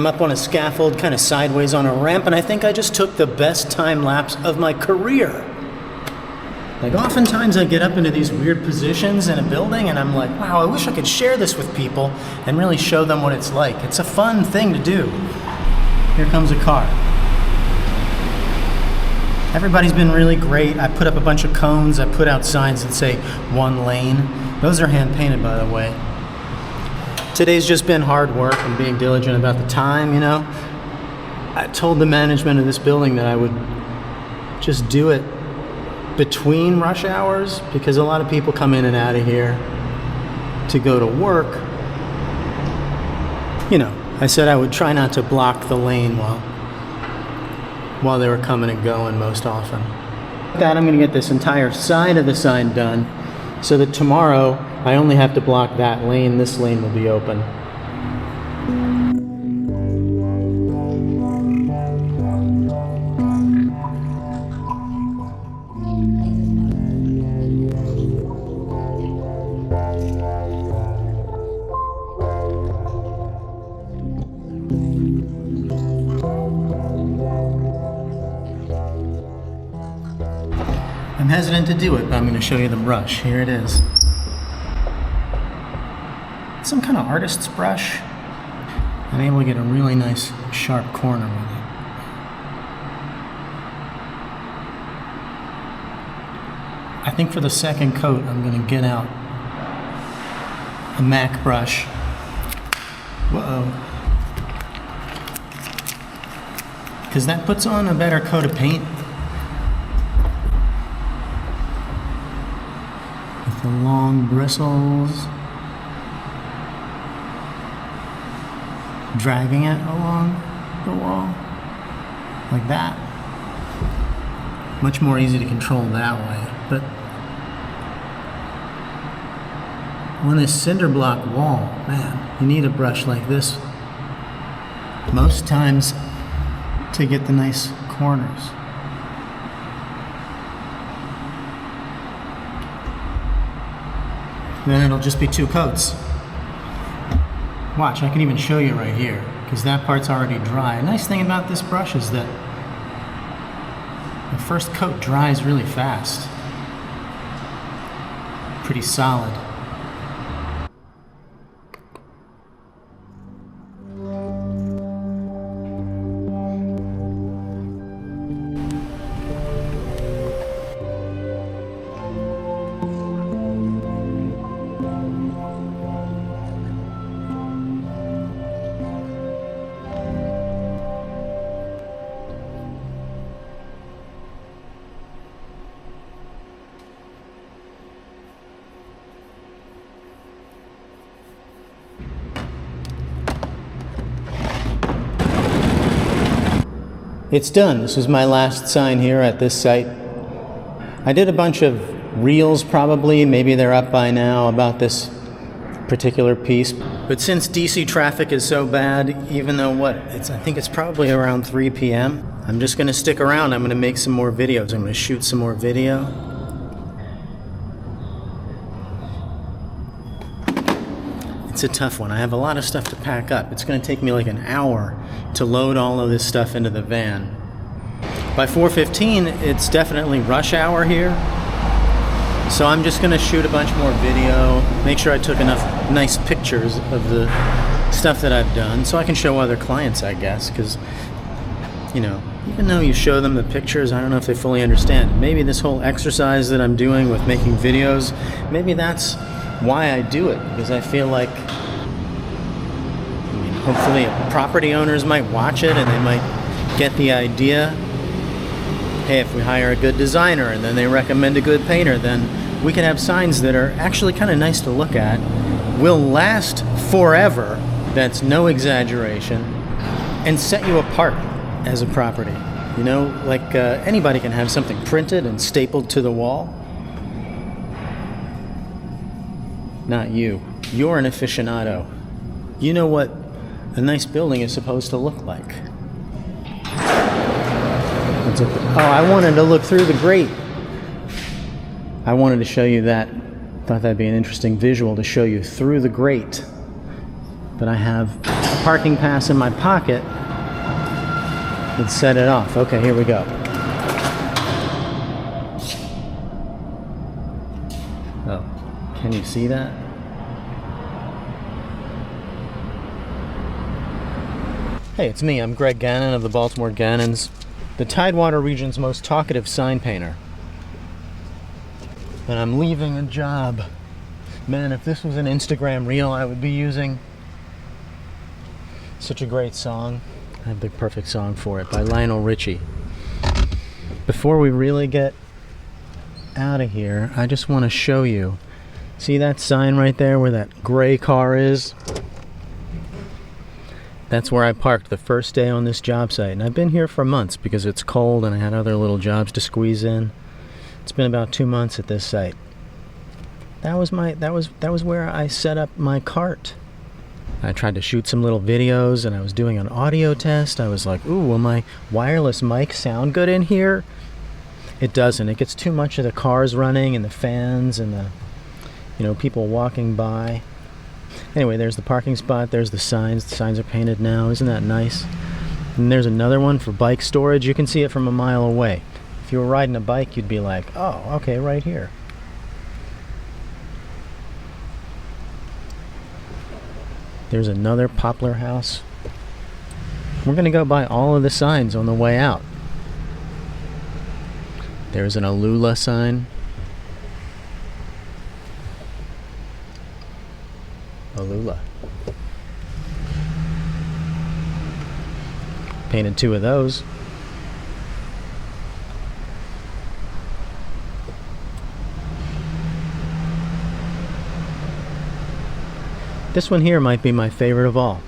I'm up on a scaffold, kind of sideways on a ramp, and I think I just took the best time lapse of my career. Like, oftentimes I get up into these weird positions in a building and I'm like, wow, I wish I could share this with people and really show them what it's like. It's a fun thing to do. Here comes a car. Everybody's been really great. I put up a bunch of cones. I put out signs that say 1 lane. Those are hand painted, by the way. Today's just been hard work and being diligent about the time, you know. I told the management of this building that I would just do it between rush hours, because a lot of people come in and out of here to go to work. You know, I said I would try not to block the lane while they were coming and going most often. With that, I'm going to get this entire side of the sign done so that tomorrow I only have to block that lane. This lane will be open. I'm hesitant to do it, but I'm going to show you the brush. Here it is. It's some kind of artist's brush. I'm able to get a really nice sharp corner with it. I think for the second coat, I'm going to get out a MAC brush. Whoa. Because that puts on a better coat of paint. The long bristles, dragging it along the wall like that. Much more easy to control that way. But on this cinder block wall, man, you need a brush like this most times to get the nice corners. Then it'll just be 2 coats. Watch, I can even show you right here, because that part's already dry. A nice thing about this brush is that the first coat dries really fast. Pretty solid. It's done. This was my last sign here at this site. I did a bunch of reels probably, maybe they're up by now, about this particular piece. But since DC traffic is so bad, even though I think it's probably around 3 p.m., I'm just going to stick around. I'm going to make some more videos. I'm going to shoot some more video. It's a tough one. I have a lot of stuff to pack up. It's going to take me like an hour to load all of this stuff into the van. By 4:15, it's definitely rush hour here. So I'm just going to shoot a bunch more video, make sure I took enough nice pictures of the stuff that I've done so I can show other clients, I guess, because, you know, even though you show them the pictures, I don't know if they fully understand. Maybe this whole exercise that I'm doing with making videos, maybe that's why I do it, because I feel like, hopefully property owners might watch it and they might get the idea. Hey, if we hire a good designer and then they recommend a good painter, then we can have signs that are actually kind of nice to look at, will last forever, that's no exaggeration, and set you apart as a property. You know, like anybody can have something printed and stapled to the wall. Not you. You're an aficionado. You know what a nice building is supposed to look like. Oh, I wanted to look through the grate. I wanted to show you that. Thought that'd be an interesting visual to show you through the grate. But I have parking pass in my pocket would set it off. Okay, here we go. Oh, can you see that? Hey, it's me. I'm Greg Gannon of the Baltimore Gannons, the Tidewater region's most talkative sign painter. And I'm leaving a job. Man, if this was an Instagram reel I would be using. Such a great song. I have the perfect song for it by Lionel Richie. Before we really get out of here, I just want to show you. See that sign right there where that gray car is? That's where I parked the first day on this job site. And I've been here for months because it's cold and I had other little jobs to squeeze in. It's been about 2 months at this site. That was where I set up my cart. I tried to shoot some little videos and I was doing an audio test. I was like, ooh, will my wireless mic sound good in here? It doesn't. It gets too much of the cars running and the fans and the, people walking by. Anyway, there's the parking spot. There's the signs. The signs are painted now. Isn't that nice? And there's another one for bike storage. You can see it from a mile away. If you were riding a bike, you'd be like, oh, okay, right here. There's another poplar house. We're going to go by all of the signs on the way out. There's an Alula sign. Alula. Painted 2 of those. This one here might be my favorite of all.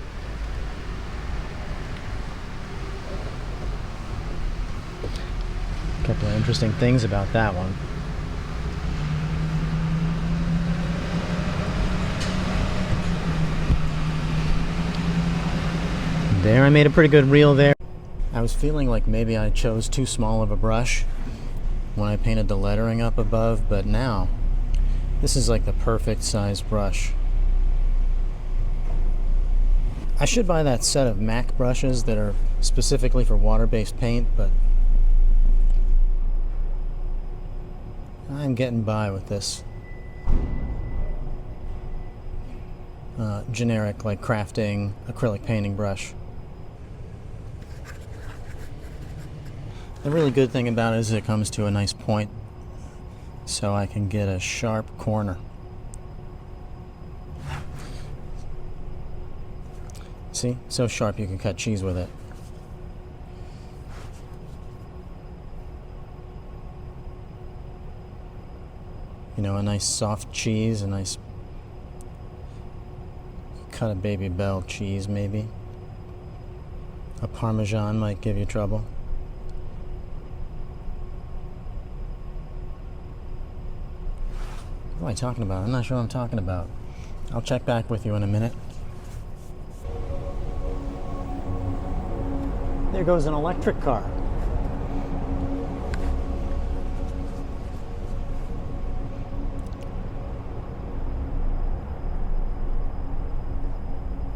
A couple of interesting things about that one. There, I made a pretty good reel there. I was feeling like maybe I chose too small of a brush when I painted the lettering up above, but now this is like the perfect size brush. I should buy that set of MAC brushes that are specifically for water-based paint, but I'm getting by with this generic, like crafting acrylic painting brush. The really good thing about it is it comes to a nice point, so I can get a sharp corner. See? So sharp you can cut cheese with it. A nice soft cheese, a nice cut of Baby Bell cheese maybe. A Parmesan might give you trouble. What am I talking about? I'm not sure what I'm talking about. I'll check back with you in a minute. There goes an electric car.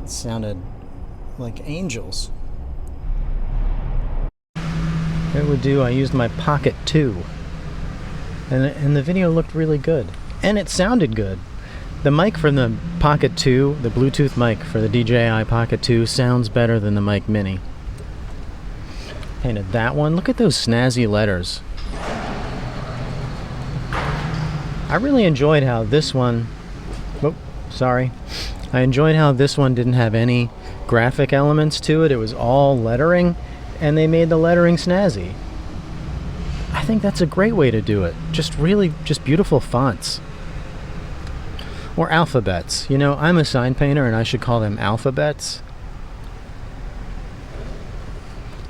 It sounded like angels. It would do. I used my Pocket 2. And the video looked really good. And it sounded good. The mic from the Pocket 2, the Bluetooth mic for the DJI Pocket 2, sounds better than the Mic Mini. Painted that one. Look at those snazzy letters. I really enjoyed how this one... Oh, sorry. I enjoyed how this one didn't have any graphic elements to it. It was all lettering, and they made the lettering snazzy. I think that's a great way to do it. Just beautiful fonts. Or alphabets. I'm a sign painter and I should call them alphabets.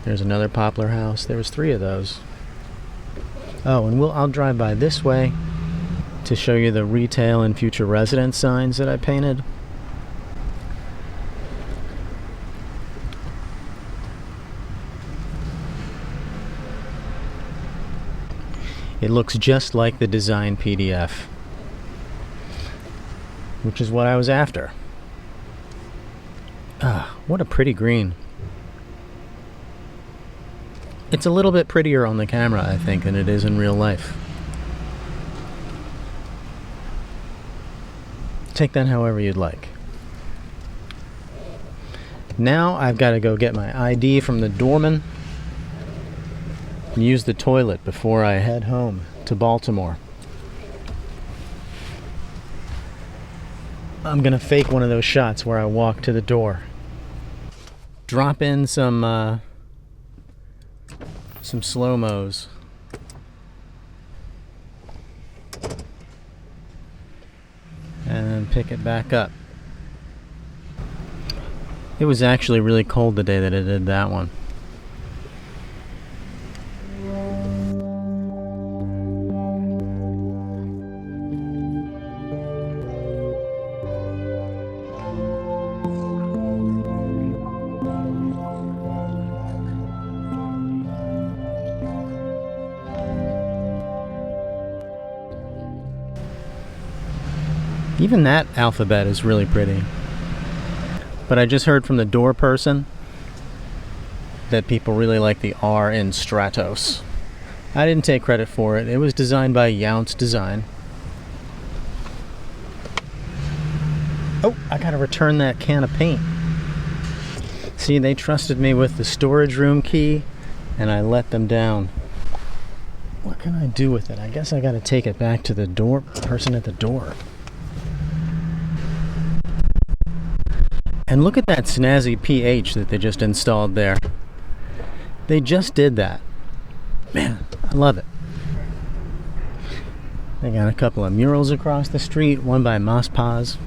There's another poplar house. There was 3 of those. Oh, and I'll drive by this way to show you the retail and future residence signs that I painted. It looks just like the design PDF, which is what I was after. Ah, what a pretty green. It's a little bit prettier on the camera, I think, than it is in real life. Take that however you'd like. Now I've got to go get my ID from the doorman and use the toilet before I head home to Baltimore. I'm gonna fake one of those shots where I walk to the door. Drop in some slow-mos. And then pick it back up. It was actually really cold the day that I did that one. Even that alphabet is really pretty. But I just heard from the door person that people really like the R in Stratos. I didn't take credit for it. It was designed by Yount's Design. Oh, I gotta return that can of paint. See, they trusted me with the storage room key, and I let them down. What can I do with it? I guess I gotta take it back to the door person at the door. And look at that snazzy pH that they just installed there. They just did that. Man, I love it. They got a couple of murals across the street, one by Mas Paz.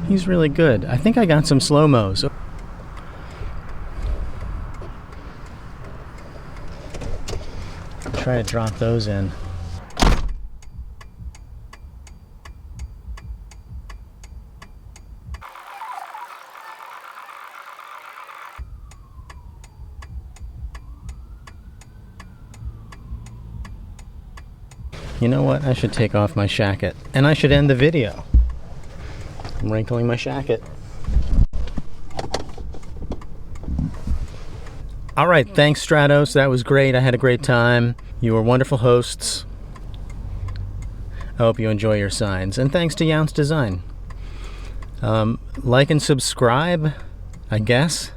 He's really good. I think I got some slow-mos. Try to drop those in. You know what? I should take off my shacket. And I should end the video. I'm wrinkling my shacket. Alright, thanks Stratos. That was great. I had a great time. You were wonderful hosts. I hope you enjoy your signs. And thanks to Yount's Design. Like and subscribe, I guess.